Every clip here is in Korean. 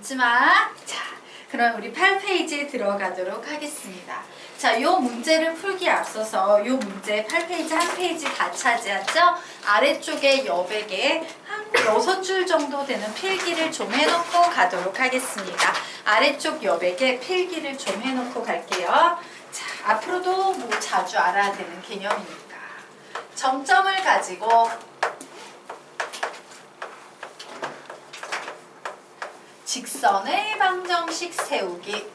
잊지 마. 자, 그럼 우리 8페이지에 들어가도록 하겠습니다. 자, 요 문제를 풀기에 앞서서 요 문제 8페이지 한 페이지 다 차지하죠? 아래쪽에 여백에 한 6줄 정도 되는 필기를 좀 해놓고 가도록 하겠습니다. 아래쪽 여백에 필기를 좀 해놓고 갈게요. 자, 앞으로도 뭐 자주 알아야 되는 개념이니까. 점점을 가지고 직선의 방정식 세우기.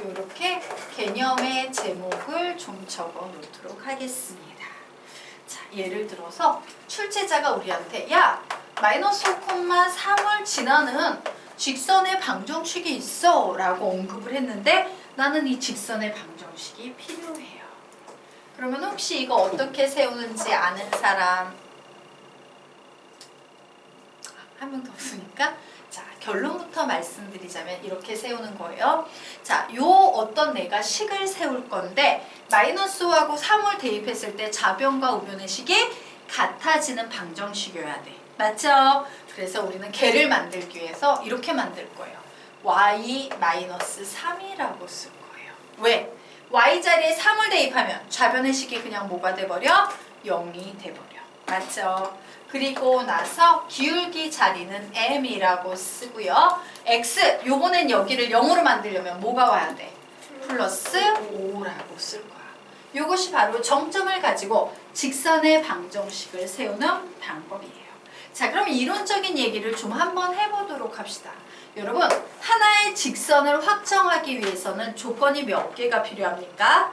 이렇게 개념의 제목을 좀 적어 놓도록 하겠습니다. 자, 예를 들어서 출제자가 우리한테 야, 마이너스 5,3을 지나는 직선의 방정식이 있어 라고 언급을 했는데 나는 이 직선의 방정식이 필요해요. 그러면 혹시 이거 어떻게 세우는지 아는 사람? 한 명도 없으니까? 자, 결론부터 말씀드리자면 이렇게 세우는 거예요. 자, 요 어떤 내가 식을 세울 건데 마이너스 5하고 3을 대입했을 때 좌변과 우변의 식이 같아지는 방정식이어야 돼. 맞죠? 그래서 우리는 걔를 만들기 위해서 이렇게 만들 거예요. y-3이라고 쓸 거예요. 왜? y 자리에 3을 대입하면 좌변의 식이 그냥 뭐가 돼버려? 0이 돼버려. 맞죠? 그리고 나서 기울기 자리는 m이라고 쓰고요. x, 요번엔 여기를 0으로 만들려면 뭐가 와야 돼? 플러스 5라고 쓸 거야. 요것이 바로 정점을 가지고 직선의 방정식을 세우는 방법이에요. 자, 그럼 이론적인 얘기를 좀 한번 해보도록 합시다. 여러분, 하나의 직선을 확정하기 위해서는 조건이 몇 개가 필요합니까?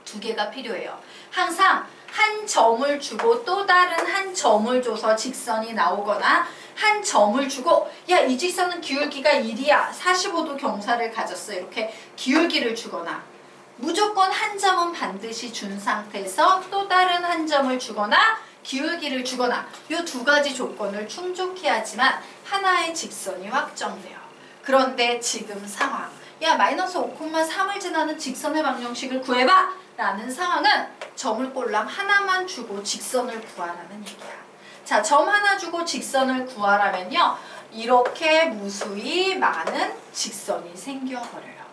두 개가 필요해요. 항상 한 점을 주고 또 다른 한 점을 줘서 직선이 나오거나 한 점을 주고 야, 이 직선은 기울기가 1이야. 45도 경사를 가졌어. 이렇게 기울기를 주거나 무조건 한 점은 반드시 준 상태에서 또 다른 한 점을 주거나 기울기를 주거나 이 두 가지 조건을 충족해야지만 하나의 직선이 확정돼요. 그런데 지금 상황, 야, 마이너스 5,3을 지나는 직선의 방정식을 구해봐! 라는 상황은 점을 꼴랑 하나만 주고 직선을 구하라는 얘기야. 자, 점 하나 주고 직선을 구하라면요, 이렇게 무수히 많은 직선이 생겨버려요.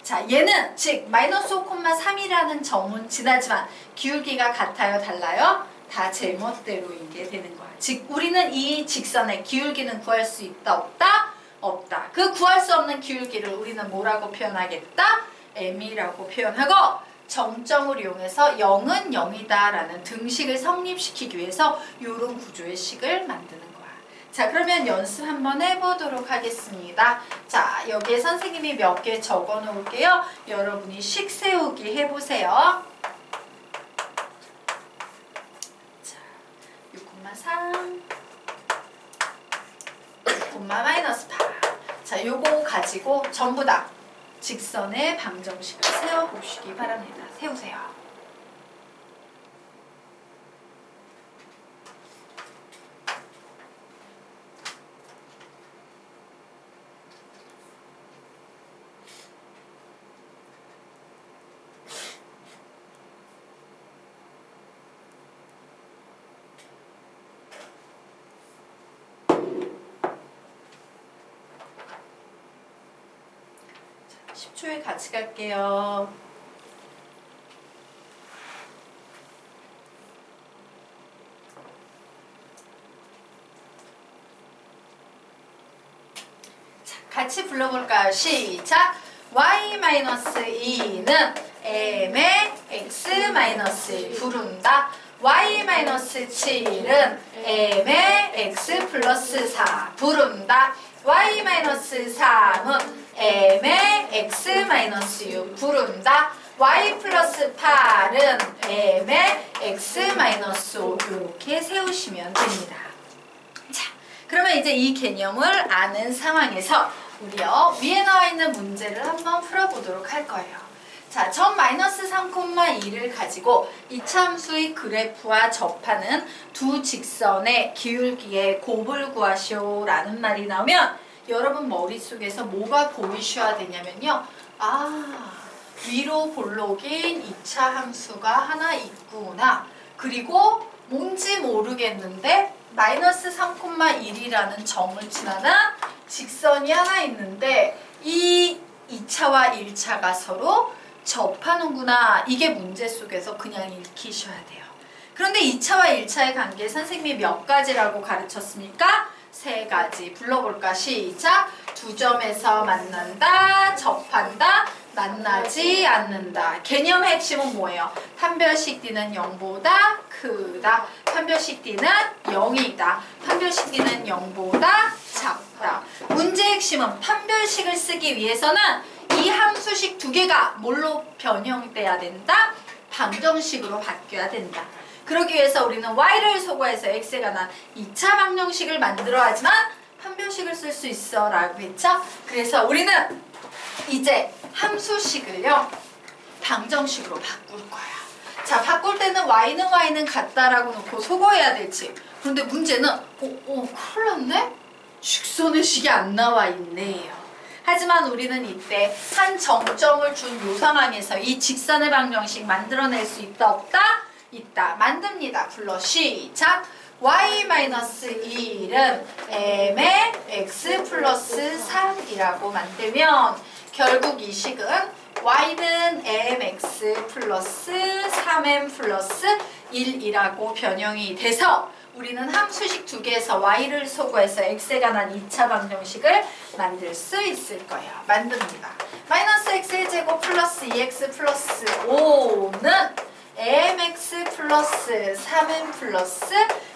자, 얘는 즉 마이너스 5,3이라는 점은 지나지만 기울기가 같아요, 달라요? 다 제멋대로인 게 되는 거야. 즉 우리는 이 직선의 기울기는 구할 수 있다, 없다? 없다. 그 구할 수 없는 기울기를 우리는 뭐라고 표현하겠다? m이라고 표현하고 정점을 이용해서 0은 0이다 라는 등식을 성립시키기 위해서 이런 구조의 식을 만드는 거야. 자, 그러면 연습 한번 해보도록 하겠습니다. 자, 여기에 선생님이 몇 개 적어 놓을게요. 여러분이 식 세우기 해보세요. 자, 6,3 마이너스 8. 자, 요거 가지고 전부 다 직선의 방정식을 세워보시기 바랍니다. 세우세요. 자, 10초에 같이 갈게요. 같이 불러볼까요? 시작! y-2는 m의 x-1 부른다. y-7은 m의 x 플러스 4 부른다. y-3은 m의 x-6 부른다. y 플러스 8은 m의 x-5 이렇게 세우시면 됩니다. 자, 그러면 이제 이 개념을 아는 상황에서 우리요 위에 나와 있는 문제를 한번 풀어보도록 할 거예요. 자, 점 마이너스 3,2를 가지고 이차함수의 그래프와 접하는 두 직선의 기울기의 곱을 구하시오 라는 말이 나오면 여러분 머릿속에서 뭐가 보이셔야 되냐면요, 아, 위로 볼록인 2차 함수가 하나 있구나. 그리고 뭔지 모르겠는데 마이너스 3,1이라는 점을 지나는 직선이 하나 있는데 이 2차와 1차가 서로 접하는구나. 이게 문제 속에서 그냥 읽히셔야 돼요. 그런데 2차와 1차의 관계 선생님이 몇 가지라고 가르쳤습니까? 3가지. 불러볼까? 시작! 두 점에서 만난다, 접한다, 만나지 않는다. 개념 핵심은 뭐예요? 판별식 D는 0보다 크다. 판별식 D는 0이다. 판별식 D는 0보다 작다. 문제 핵심은 판별식을 쓰기 위해서는 이 함수식 두 개가 뭘로 변형돼야 된다? 방정식으로 바뀌어야 된다. 그러기 위해서 우리는 y를 소거해서 x에 관한 2차 방정식을 만들어야 하지만 판별식을 쓸 수 있어 라고 했죠? 그래서 우리는 이제 함수식을요 방정식으로 바꿀 거야. 자, 바꿀 때는 y는 같다라고 놓고 소거해야 될지. 그런데 문제는 큰일 났네? 직선의 식이 안 나와 있네요. 하지만 우리는 이때 한 정점을 준 요 상황에서 이 직선의 방정식 만들어낼 수 있다 없다? 있다. 만듭니다. 불러 시작! y-1은 m의 x 플러스 3이라고 만들면 결국 이 식은 y는 mx 플러스 3m 플러스 1이라고 변형이 돼서 우리는 함수식 두 개에서 y를 소거해서 x에 관한 2차 방정식을 만들 수 있을 거예요. 만듭니다. 마이너스 x의 제곱 플러스 2x 플러스 5는 mx 플러스 3m 플러스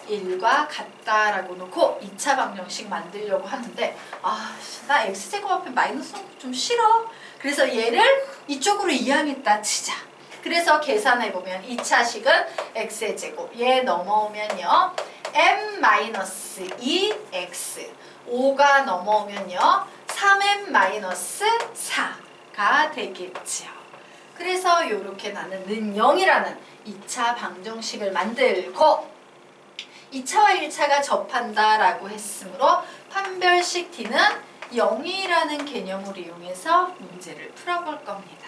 1과 같다라고 놓고 2차 방정식 만들려고 하는데 나 x제곱 앞에 마이너스 넣는 거 좀 싫어. 그래서 얘를 이쪽으로 이항했다 치자. 그래서 계산해보면 2차 식은 x의 제곱 얘 넘어오면요 m-2x 5가 넘어오면요 3m-4가 되겠죠. 그래서 이렇게 나는 는 0이라는 2차 방정식을 만들고 2차와 1차가 접한다라고 했으므로 판별식 D는 0이라는 개념을 이용해서 문제를 풀어볼 겁니다.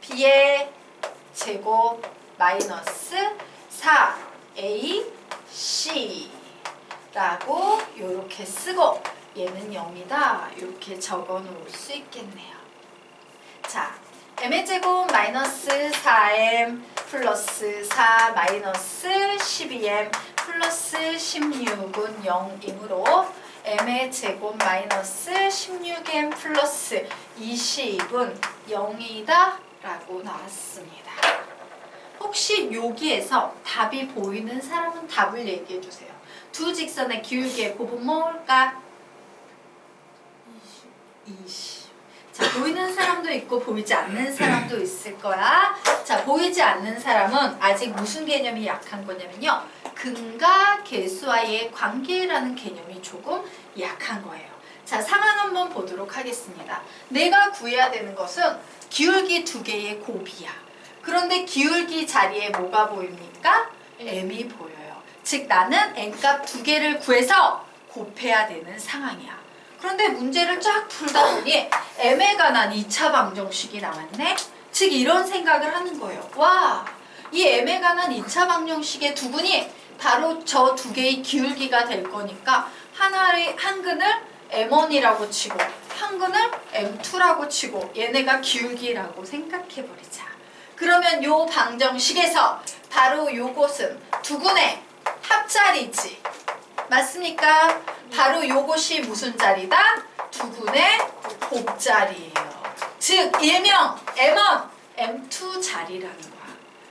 B의 제곱 마이너스 4AC 라고 이렇게 쓰고 얘는 0이다 이렇게 적어 놓을 수 있겠네요. 자, m의 제곱 마이너스 4m 플러스 4 마이너스 12m 플러스 16은 0이므로 m의 제곱 마이너스 16m 플러스 20은 0이다 라고 나왔습니다. 혹시 여기에서 답이 보이는 사람은 답을 얘기해 주세요. 두 직선의 기울기의 곱은 뭘까? 20. 자, 보이는 사람도 있고 보이지 않는 사람도 있을 거야. 자, 보이지 않는 사람은 아직 무슨 개념이 약한 거냐면요. 근과 계수와의 관계라는 개념이 조금 약한 거예요. 자, 상황 한번 보도록 하겠습니다. 내가 구해야 되는 것은 기울기 두 개의 곱이야. 그런데 기울기 자리에 뭐가 보입니까? m이 보여요. 즉 나는 n값 두 개를 구해서 곱해야 되는 상황이야. 그런데 문제를 쫙 풀다 보니 m에 관한 2차 방정식이 나왔네? 즉 이런 생각을 하는 거예요. 와, 이 m에 관한 2차 방정식의 두 분이 바로 저 두 개의 기울기가 될 거니까 한 근을 m1이라고 치고 한 근을 m2라고 치고 얘네가 기울기라고 생각해버리자. 그러면 요 방정식에서 바로 요것은 두 근의 합자리지. 맞습니까? 바로 요것이 무슨 자리다? 두 근의 곱자리예요. 즉 일명 m1, m2 자리라는 거야.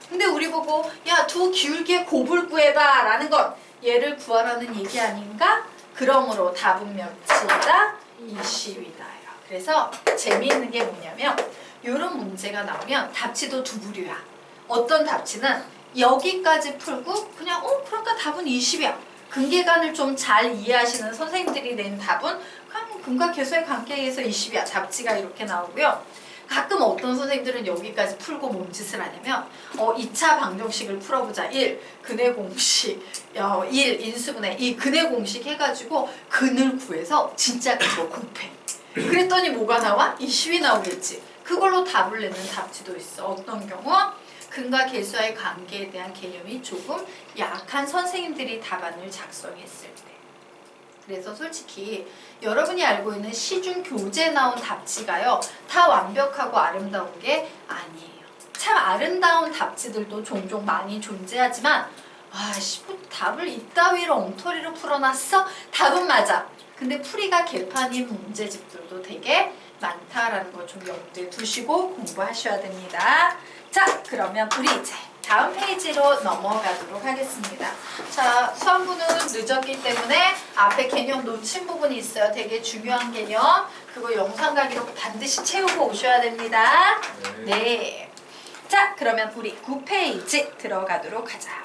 근데 우리 보고 야, 두 기울기의 곱을 구해봐 라는 건 얘를 구하라는 얘기 아닌가? 그러므로 답은 몇이다? 20이다. 그래서 재미있는 게 뭐냐면 이런 문제가 나오면 답지도 두 부류야. 어떤 답지는 여기까지 풀고 그냥 그러니까 답은 20이야. 근계관을 좀 잘 이해하시는 선생님들이 낸 답은 그냥 근과 계수의 관계에서 20이야. 답지가 이렇게 나오고요. 가끔 어떤 선생님들은 여기까지 풀고 뭔 짓을 하냐면 2차 방정식을 풀어보자. 1. 근의 공식 1. 인수분해 이 근의 공식 해가지고 근을 구해서 진짜 그거 곱해. 그랬더니 뭐가 나와? 20이 나오겠지. 그걸로 답을 내는 답지도 있어. 어떤 경우? 근과 계수와의 관계에 대한 개념이 조금 약한 선생님들이 답안을 작성했을 때. 그래서 솔직히 여러분이 알고 있는 시중 교재에 나온 답지가요, 다 완벽하고 아름다운 게 아니에요. 참 아름다운 답지들도 종종 많이 존재하지만 뭐 답을 이따위로 엉터리로 풀어놨어? 답은 맞아. 근데 풀이가 개판인 문제집들도 되게 많다라는 거 좀 염두에 두시고 공부하셔야 됩니다. 자, 그러면 우리 이제 다음 페이지로 넘어가도록 하겠습니다. 자, 수학부는 늦었기 때문에 앞에 개념 놓친 부분이 있어요. 되게 중요한 개념. 그거 영상 강의로 반드시 채우고 오셔야 됩니다. 네. 자, 그러면 우리 9페이지 들어가도록 하자.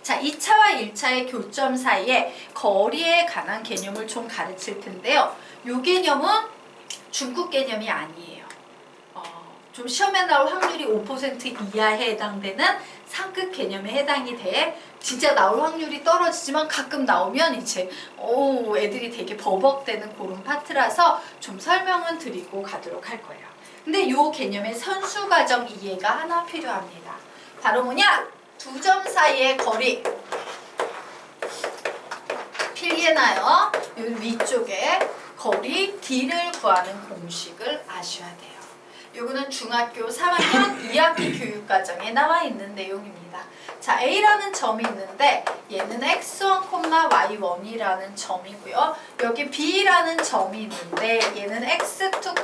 자, 2차와 1차의 교점 사이에 거리에 관한 개념을 좀 가르칠 텐데요. 이 개념은 중급 개념이 아니에요. 좀 시험에 나올 확률이 5% 이하에 해당되는 상급 개념에 해당이 돼. 진짜 나올 확률이 떨어지지만 가끔 나오면 이제 애들이 되게 버벅대는 그런 파트라서 좀 설명은 드리고 가도록 할 거예요. 근데 이 개념의 선수 과정 이해가 하나 필요합니다. 바로 뭐냐? 두 점 사이의 거리. 필기해놔요. 이 위쪽에 거리 D를 구하는 공식을 아셔야 돼요. 요거는 중학교 3학년 2학기 교육과정에 나와 있는 내용입니다. 자, A라는 점이 있는데 얘는 x1, y1이라는 점이고요. 여기 B라는 점이 있는데 얘는 x2,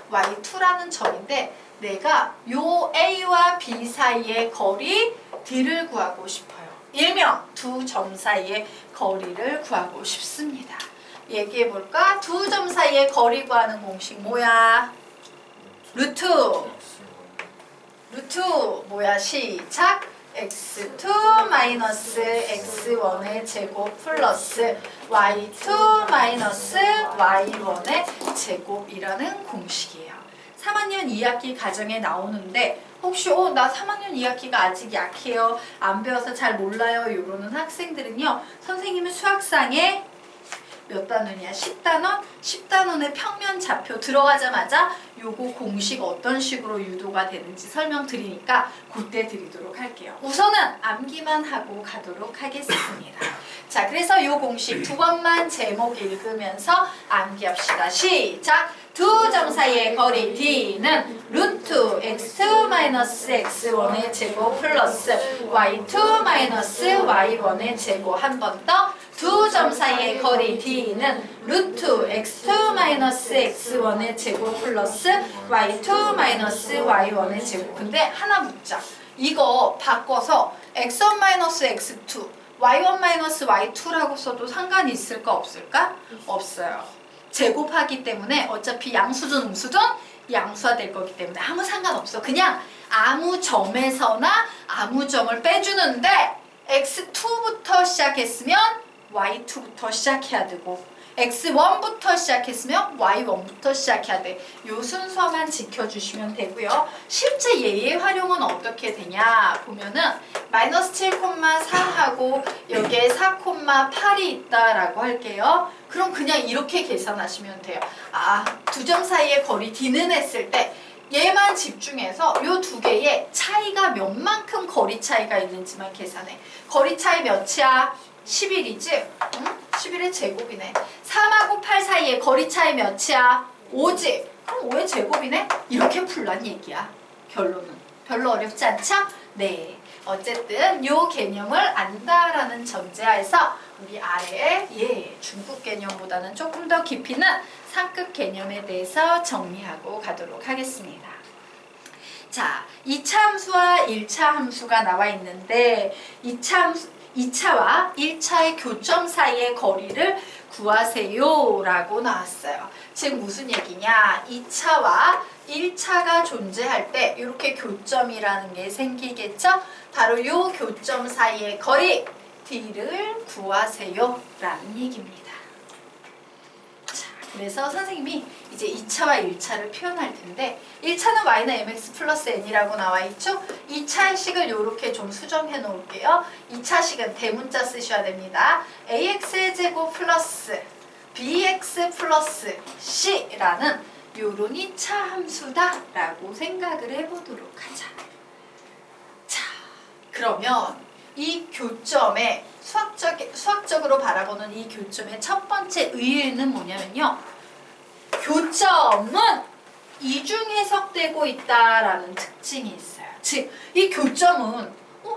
y2라는 점인데 내가 요 A와 B 사이의 거리 D를 구하고 싶어요. 일명 두 점 사이의 거리를 구하고 싶습니다. 얘기해볼까? 두 점 사이의 거리 구하는 공식 뭐야? 루트 뭐야? 시작! x2 마이너스 x1의 제곱 플러스 y2 마이너스 y1의 제곱이라는 공식이에요. 3학년 2학기 과정에 나오는데 혹시 나 3학년 2학기가 아직 약해요, 안 배워서 잘 몰라요 이러는 학생들은요, 선생님은 수학상에 몇 단원이야? 10단원? 10단원의 평면 좌표 들어가자마자 요거 공식 어떤 식으로 유도가 되는지 설명드리니까 그때 드리도록 할게요. 우선은 암기만 하고 가도록 하겠습니다. 자, 그래서 요 공식 두 번만 제목 읽으면서 암기합시다. 시작! 두 점 사이의 거리 D는 루트 x2 마이너스 x1의 제곱 플러스 y2 마이너스 y1의 제곱. 한 번 더. 두 점 사이의 거리 D는 루트 x2 마이너스 x1의 제곱 플러스 y2 마이너스 y1의 제곱. 근데 하나 묻자. 이거 바꿔서 x1 마이너스 x2 y1 마이너스 y2라고 써도 상관이 있을까 없을까? 없어요. 제곱하기 때문에 어차피 양수든 음수든 양수화 될 거기 때문에 아무 상관없어. 그냥 아무 점에서나 아무 점을 빼주는데 x2부터 시작했으면 y2부터 시작해야 되고 x1부터 시작했으면 y1부터 시작해야 돼. 요 순서만 지켜주시면 되고요. 실제 얘의 활용은 어떻게 되냐 보면은 마이너스 7,4하고 여기에 4,8이 있다라고 할게요. 그럼 그냥 이렇게 계산하시면 돼요. 두 점 사이의 거리 D는 했을 때 얘만 집중해서 요 두 개의 차이가 몇 만큼 거리 차이가 있는지만 계산해. 거리 차이 몇이야? 11이지? 응? 11의 제곱이네. 3하고 8 사이의 거리 차이 몇이야? 5지? 그럼 5의 제곱이네? 이렇게 풀란 얘기야. 결론은. 별로 어렵지 않죠? 네. 어쨌든 요 개념을 안다라는 전제하에서 우리 아래에 중급 개념보다는 조금 더 깊이 있는 상급 개념에 대해서 정리하고 가도록 하겠습니다. 자, 2차 함수와 1차 함수가 나와 있는데 2차와 1차의 교점 사이의 거리를 구하세요 라고 나왔어요. 즉 무슨 얘기냐? 2차와 1차가 존재할 때 이렇게 교점이라는 게 생기겠죠? 바로 이 교점 사이의 거리 D를 구하세요 라는 얘기입니다. 자, 그래서 선생님이 이제 2차와 1차를 표현할 텐데 1차는 y는 mx 플러스 n이라고 나와 있죠? 2차식을 이렇게 좀 수정해 놓을게요. 2차식은 대문자 쓰셔야 됩니다. ax의 제곱 플러스 bx 플러스 c라는 요런 2차 함수다 라고 생각을 해보도록 하자. 그러면 이 교점의 수학적으로 바라보는 이 교점의 첫 번째 의의는 뭐냐면요. 교점은 이중 해석되고 있다라는 특징이 있어요. 즉, 이 교점은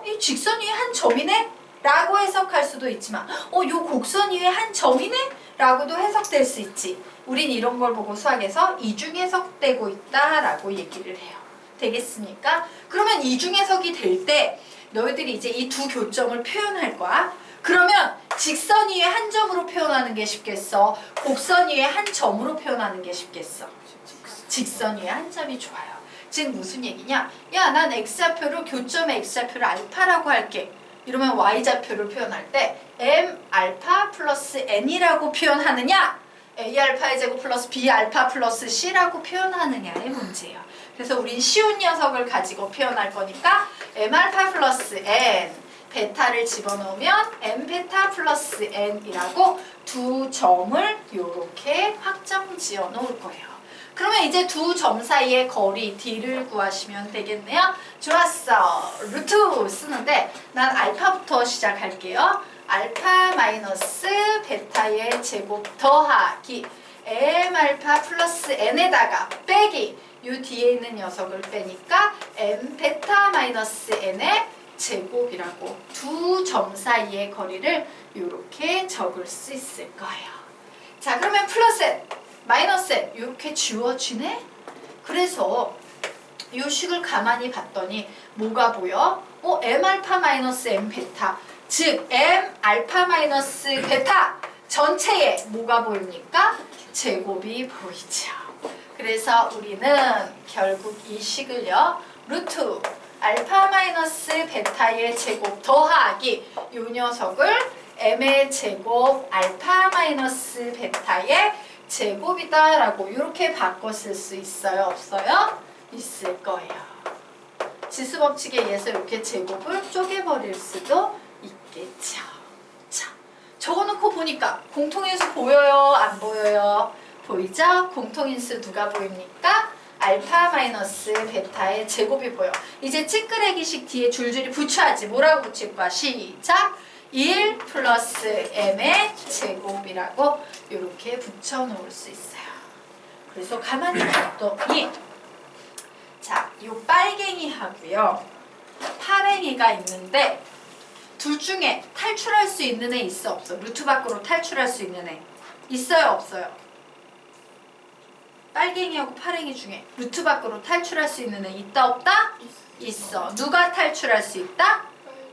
이 직선 위에 한 점이네? 라고 해석할 수도 있지만 요 곡선 위에 한 점이네? 라고도 해석될 수 있지. 우린 이런 걸 보고 수학에서 이중 해석되고 있다라고 얘기를 해요. 되겠습니까? 그러면 이중 해석이 될 때 너희들이 이제 이 두 교점을 표현할 거야. 그러면 직선 위에 한 점으로 표현하는 게 쉽겠어? 곡선 위에 한 점으로 표현하는 게 쉽겠어? 직선 위에 한 점이 좋아요. 즉 무슨 얘기냐? 야, 난 x좌표를 교점의 x좌표를 알파라고 할게. 이러면 y좌표를 표현할 때 m 알파 플러스 n이라고 표현하느냐? a 알파의 제곱 플러스 b 알파 플러스 c라고 표현하느냐의 문제예요. 그래서 우린 쉬운 녀석을 가지고 표현할 거니까 m 알파 플러스 n 베타를 집어넣으면 m 베타 플러스 n이라고 두 점을 이렇게 확정 지어 놓을 거예요. 그러면 이제 두 점 사이의 거리 d를 구하시면 되겠네요. 좋았어. 루트 쓰는데 난 알파부터 시작할게요. 알파 마이너스 베타의 제곱 더하기 m 알파 플러스 n에다가 빼기 요 뒤에 있는 녀석을 빼니까 m 베타 마이너스 n의 제곱이라고 두 점 사이의 거리를 이렇게 적을 수 있을 거예요. 자, 그러면 플러스 n, 마이너스 n 이렇게 지워지네? 그래서 이 식을 가만히 봤더니 뭐가 보여? m 알파 마이너스 m 베타, 즉 m 알파 마이너스 베타 전체에 뭐가 보입니까? 제곱이 보이죠. 그래서 우리는 결국 이 식을요, 루트 알파 마이너스 베타의 제곱 더하기 이 녀석을 m의 제곱 알파 마이너스 베타의 제곱이다 라고 이렇게 바꿔 쓸 수 있어요? 없어요? 있을 거예요. 지수 법칙에 의해서 이렇게 제곱을 쪼개버릴 수도 있겠죠. 자, 적어놓고 보니까 공통인수 보여요? 안 보여요? 보이죠? 공통인수 누가 보입니까? 알파 마이너스 베타의 제곱이 보여. 이제 찌끄레기식 뒤에 줄줄이 붙여야지. 뭐라고 붙일 거야? 시작! 1 플러스 m의 제곱이라고 이렇게 붙여놓을 수 있어요. 그래서 가만히 봤더니 자, 이 빨갱이하고요 파랭이가 있는데 둘 중에 탈출할 수 있는 애 있어 없어? 루트 밖으로 탈출할 수 있는 애 있어요 없어요? 빨갱이하고 파랭이 중에 루트 밖으로 탈출할 수 있는 애 있다 없다? 있어. 누가 탈출할 수 있다?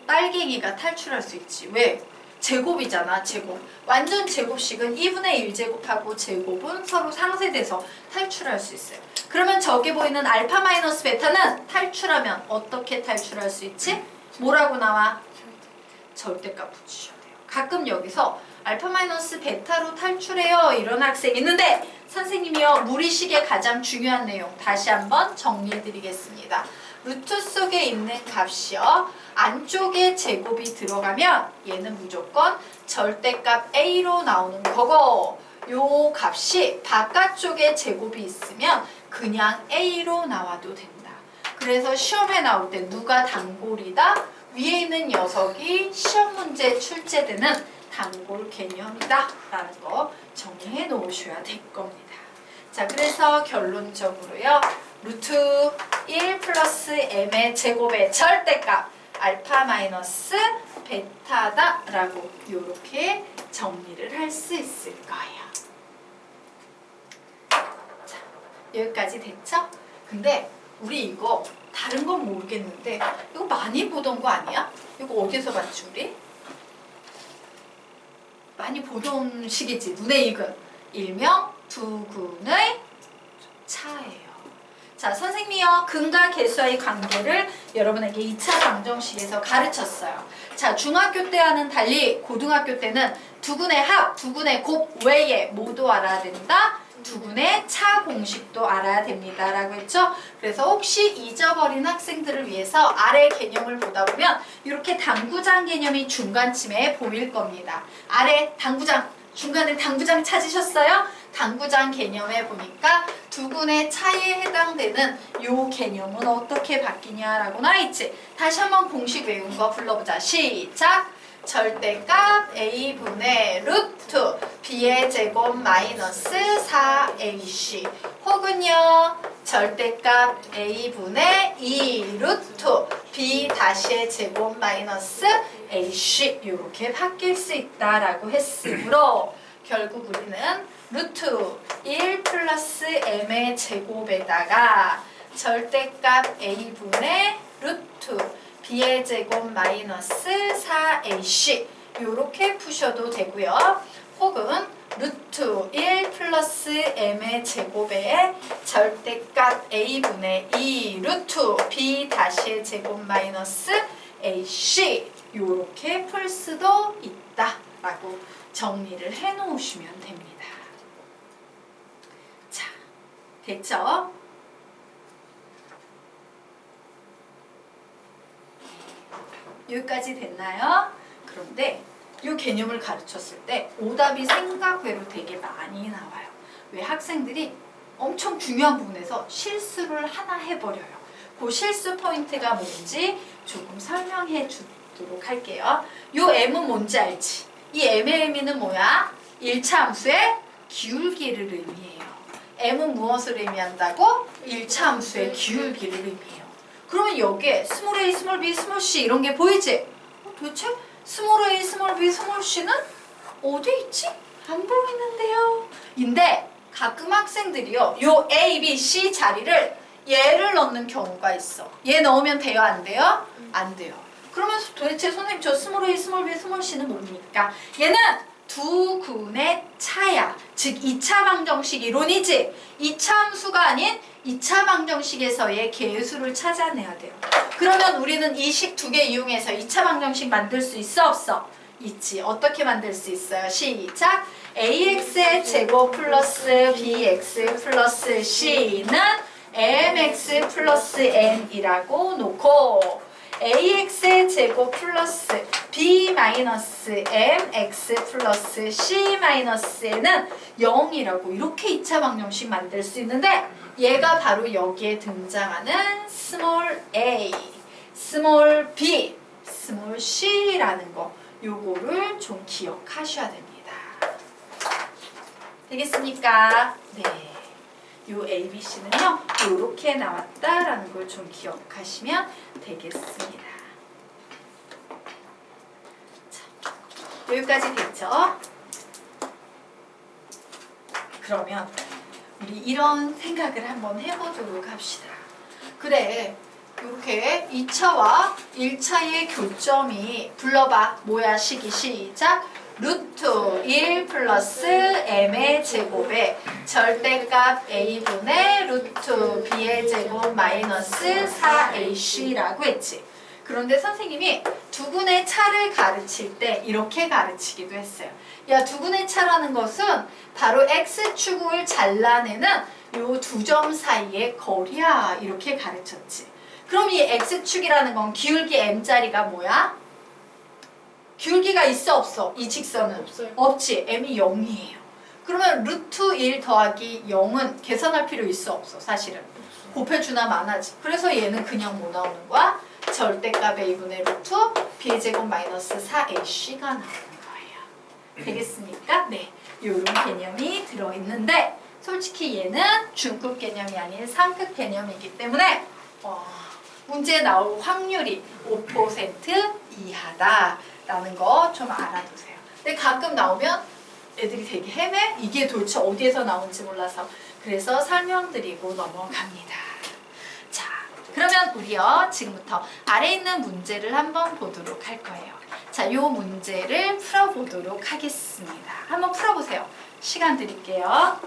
빨갱이가 탈출할 수 있지. 왜? 제곱이잖아. 제곱. 완전 제곱식은 2분의 1제곱하고 제곱은 서로 상쇄돼서 탈출할 수 있어요. 그러면 저기 보이는 알파 마이너스 베타는 탈출하면 어떻게 탈출할 수 있지? 뭐라고 나와? 절대값 붙이셔야 돼요. 가끔 여기서 알파 마이너스 베타로 탈출해요 이런 학생 있는데 선생님이요, 무리식의 가장 중요한 내용 다시 한번 정리해 드리겠습니다. 루트 속에 있는 값이요, 안쪽에 제곱이 들어가면 얘는 무조건 절대값 A로 나오는 거고, 요 값이 바깥쪽에 제곱이 있으면 그냥 A로 나와도 된다. 그래서 시험에 나올 때 누가 단골이다? 위에 있는 녀석이 시험 문제 출제되는 단골 개념이다 라는 거 정리해 놓으셔야 될 겁니다. 자, 그래서 결론적으로요, 루트 1 플러스 m의 제곱의 절대값 알파 마이너스 베타다 라고 이렇게 정리를 할 수 있을 거예요. 자, 여기까지 됐죠? 근데 우리 이거 다른 건 모르겠는데 이거 많이 보던 거 아니야? 이거 어디서 봤지 우리? 많이 보던 식이지. 눈에 익은 일명 두근의 차예요. 자, 선생님이요, 근과 계수와의 관계를 여러분에게 2차 방정식에서 가르쳤어요. 자, 중학교 때와는 달리 고등학교 때는 두근의 합, 두근의 곱 외에 모두 알아야 된다. 두근의 차 공식도 알아야 됩니다 라고 했죠. 그래서 혹시 잊어버린 학생들을 위해서 아래 개념을 보다 보면 이렇게 당구장 개념이 중간쯤에 보일 겁니다. 아래 당구장, 중간에 당구장 찾으셨어요? 당구장 개념에 보니까 두군의 차이에 해당되는 요 개념은 어떻게 바뀌냐라고 나와있지. 다시 한번 공식 외운 거 불러보자. 시작! 절대값 a분의 루트 b의 제곱 마이너스 4ac 혹은요 절대값 a분의 2 루트 b 다시의 제곱 마이너스 ac 이렇게 바뀔 수 있다라고 했으므로 결국 우리는 루트 1 플러스 m의 제곱에다가 절대값 a분의 루트 b의 제곱 마이너스 4ac 이렇게 푸셔도 되고요. 혹은 루트 1 플러스 m의 제곱에 절대값 a분의 2 루트 b 다시의 제곱 마이너스 ac 이렇게 풀 수도 있다라고 정리를 해 놓으시면 됩니다. 자, 됐죠? 여기까지 됐나요? 그런데 이 개념을 가르쳤을 때 오답이 생각외로 되게 많이 나와요. 왜 학생들이 엄청 중요한 부분에서 실수를 하나 해버려요. 그 실수 포인트가 뭔지 조금 설명해 주도록 할게요. 이 m은 뭔지 알지? 이 m의 의미는 뭐야? 1차 함수의 기울기를 의미해요. m은 무엇을 의미한다고? 1차 함수의 기울기를 의미해요. 그러면 여기에 스몰 a, 스몰 b, 스몰 c 이런 게 보이지? 도대체 스몰 a, 스몰 b, 스몰 c는 어디 있지? 안 보이는데요. 인데 가끔 학생들이요. 요 a, b, c 자리를 얘를 넣는 경우가 있어. 얘 넣으면 돼요? 안 돼요? 안 돼요. 그러면 도대체 선생님 저 스몰 a, 스몰 b, 스몰 c는 뭡니까? 얘는 두 군의 차야. 즉 2차 방정식 이론이지. 2차 함수가 아닌 2차 방정식에서의 개수를 찾아내야 돼요. 그러면 우리는 이 식 두 개 이용해서 2차 방정식 만들 수 있어 없어? 있지. 어떻게 만들 수 있어요? 시작! ax의 제곱 플러스 bx 플러스 c는 mx 플러스 n이라고 놓고 ax의 제곱 플러스 b 마이너스 mx 플러스 c 마이너스 n은 0이라고 이렇게 2차 방정식 만들 수 있는데 얘가 바로 여기에 등장하는 스몰 a, 스몰 b, 스몰 c라는 거 요거를 좀 기억하셔야 됩니다. 되겠습니까? 네. 요 ABC는요 요렇게 나왔다라는 걸 좀 기억하시면 되겠습니다. 자, 여기까지 됐죠? 그러면 우리 이런 생각을 한번 해보도록 합시다. 그래, 이렇게 2차와 1차의 교점이 불러봐. 뭐야 식이 시작. 루트 1 플러스 m의 제곱에 절대값 a분의 루트 b의 제곱 마이너스 4ac라고 했지. 그런데 선생님이 두군의 차를 가르칠 때 이렇게 가르치기도 했어요. 야, 두군의 차라는 것은 바로 x축을 잘라내는 요 두 점 사이의 거리야. 이렇게 가르쳤지. 그럼 이 x축이라는 건 기울기 m자리가 뭐야? 기울기가 있어 없어? 이 직선은? 없어요. 없지. m이 0이에요. 그러면 루트 1 더하기 0은 계산할 필요 있어 없어? 사실은. 곱해주나 마나지. 그래서 얘는 그냥 뭐 나오는 거야? 절대값 a분의 루트 b제곱 마이너스 4ac가 나오는 거예요. 되겠습니까? 네. 요런 개념이 들어있는데 솔직히 얘는 중급 개념이 아닌 상급 개념이기 때문에 문제 나올 확률이 5% 이하다라는 거 좀 알아두세요. 근데 가끔 나오면 애들이 되게 헤매? 이게 도대체 어디에서 나온지 몰라서 그래서 설명드리고 넘어갑니다. 자, 그러면 우리요 지금부터 아래 있는 문제를 한번 보도록 할 거예요. 자, 요 문제를 풀어보도록 하겠습니다. 한번 풀어보세요. 시간 드릴게요.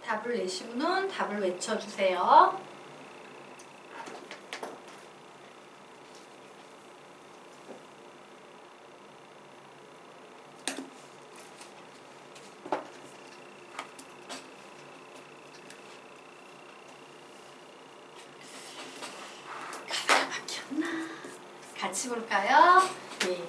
답을 내시고는 답을 외쳐주세요. 같이 볼까요? 네,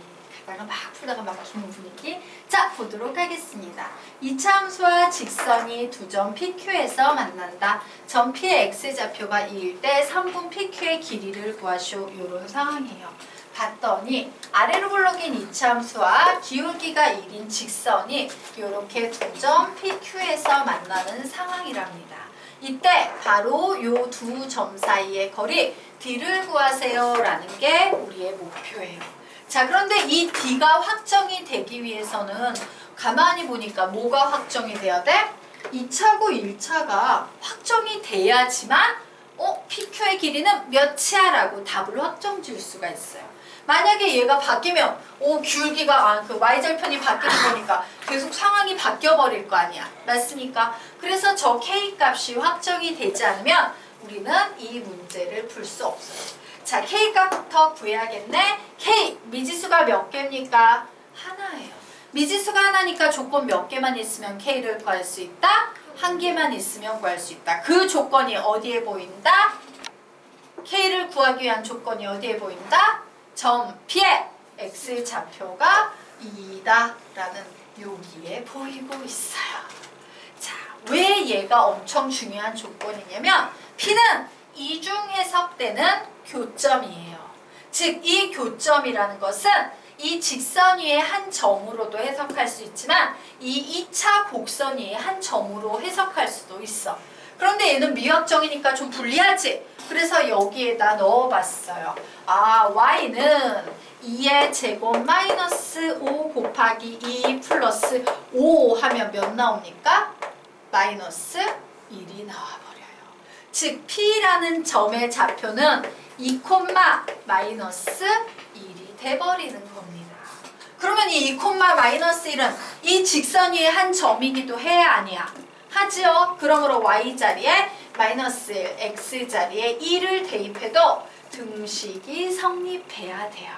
가다가 막 풀다가 막히는 분위기. 자, 보도록 하겠습니다. 이차함수와 직선이 두 점 PQ에서 만난다. 점 P의 X좌표가 2일 때 3분 PQ의 길이를 구하시오. 이런 상황이에요. 봤더니 아래로 굴러긴 이차함수와 기울기가 1인 직선이 이렇게 두 점 PQ에서 만나는 상황이랍니다. 이때 바로 요 두 점 사이의 거리 D를 구하세요 라는 게 우리의 목표예요. 자, 그런데 이 D가 확정이 되기 위해서는 가만히 보니까 뭐가 확정이 돼야 돼? 2차고 1차가 확정이 돼야지만 PQ의 길이는 몇이야? 라고 답을 확정 지을 수가 있어요. 만약에 얘가 바뀌면 기울기가 그 y절편이 바뀌는 거니까 계속 상황이 바뀌어 버릴 거 아니야. 맞습니까? 그래서 저 K 값이 확정이 되지 않으면 우리는 이 문제를 풀 수 없어요. 자, K 값부터 구해야겠네. K 미지수가 몇 개입니까? 하나예요. 미지수가 하나니까 조건 몇 개만 있으면 K를 구할 수 있다? 한 개만 있으면 구할 수 있다. 그 조건이 어디에 보인다? K를 구하기 위한 조건이 어디에 보인다? 점 P의 X좌표가 2다 라는 여기에 보이고 있어요. 자, 왜 얘가 엄청 중요한 조건이냐면 P는 이중 해석되는 교점이에요. 즉, 이 교점이라는 것은 이 직선 위의 한 점으로도 해석할 수 있지만 이 2차 곡선 위의 한 점으로 해석할 수도 있어. 그런데 얘는 미확정이니까 좀 불리하지? 그래서 여기에다 넣어봤어요. y는 2의 제곱 마이너스 5 곱하기 2 플러스 5 하면 몇 나옵니까? 마이너스 1이 나와버려요. 즉, P라는 점의 좌표는 2, 마이너스 1이 돼버리는 겁니다. 그러면 이 2, 마이너스 1은 이 직선 위의 한 점이기도 해, 아니야? 하지요. 그러므로 y자리에 마이너스 1, x자리에 2를 대입해도 등식이 성립해야 돼요.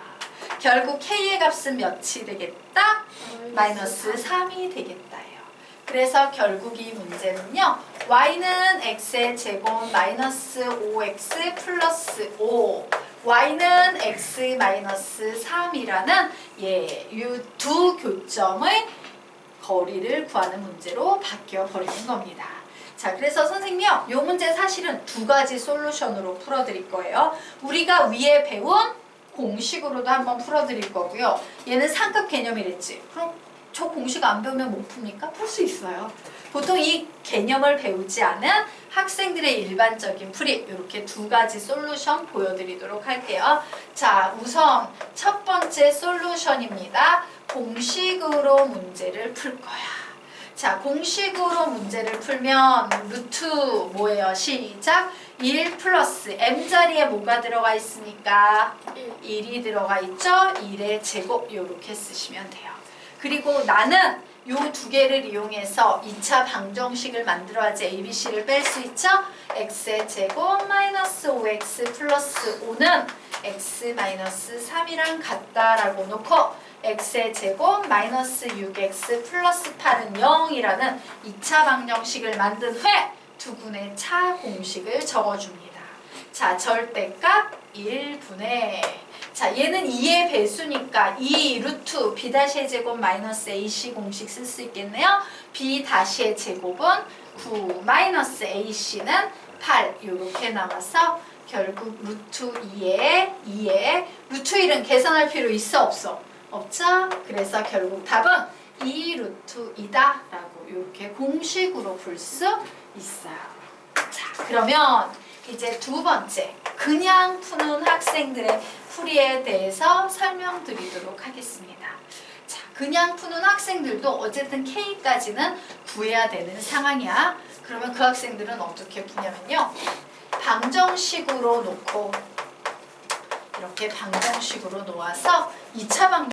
결국 k의 값은 몇이 되겠다? 마이너스 3이 되겠다예요. 그래서 결국 이 문제는요. y는 x의 제곱 마이너스 5x 플러스 5 y는 x 마이너스 3이라는 이 두 교점의 거리를 구하는 문제로 바뀌어 버리는 겁니다. 자, 그래서 선생님이요, 이 문제 사실은 두 가지 솔루션으로 풀어드릴 거예요. 우리가 위에 배운 공식으로도 한번 풀어드릴 거고요. 얘는 상급 개념이랬지. 그럼 저 공식 안 배우면 못 풉니까? 풀 수 있어요. 보통 이 개념을 배우지 않은 학생들의 일반적인 풀이 이렇게 두 가지 솔루션 보여드리도록 할게요. 자, 우선 첫 번째 솔루션입니다. 공식으로 문제를 풀 거야. 자, 공식으로 문제를 풀면 루트 뭐예요? 시작! 1 플러스 m자리에 뭐가 들어가 있습니까? 1이 들어가 있죠? 1의 제곱 이렇게 쓰시면 돼요. 그리고 나는 요 두 개를 이용해서 2차 방정식을 만들어야지 ABC를 뺄 수 있죠? x의 제곱 마이너스 5x 플러스 5는 x 마이너스 3이랑 같다라고 놓고 x의 제곱 마이너스 6x 플러스 8은 0이라는 2차 방정식을 만든 후에 두분의 차 공식을 적어줍니다. 자, 절대값 1분의 자, 얘는 2의 배수니까 2 루트 b-의 제곱 마이너스 ac 공식 쓸 수 있겠네요. b-의 제곱은 9 마이너스 ac는 8 이렇게 나와서 결국 루트 2에 루트 1은 계산할 필요 있어 없어? 없죠? 그래서 결국 답은 2 루트 2다 라고 이렇게 공식으로 풀 수 있어요. 자, 그러면 이제 두 번째, 그냥 푸는 학생들의 풀이에 대해서 설명드리도록 하겠습니다. 자, 그냥 푸는 학생들도 어쨌든 K까지는 구해야 되는 상황이야. 그러면 그 학생들은 어떻게 푸냐면요. 방정식으로 놓고 이렇게 방정식으로 놓아서 2차 방정식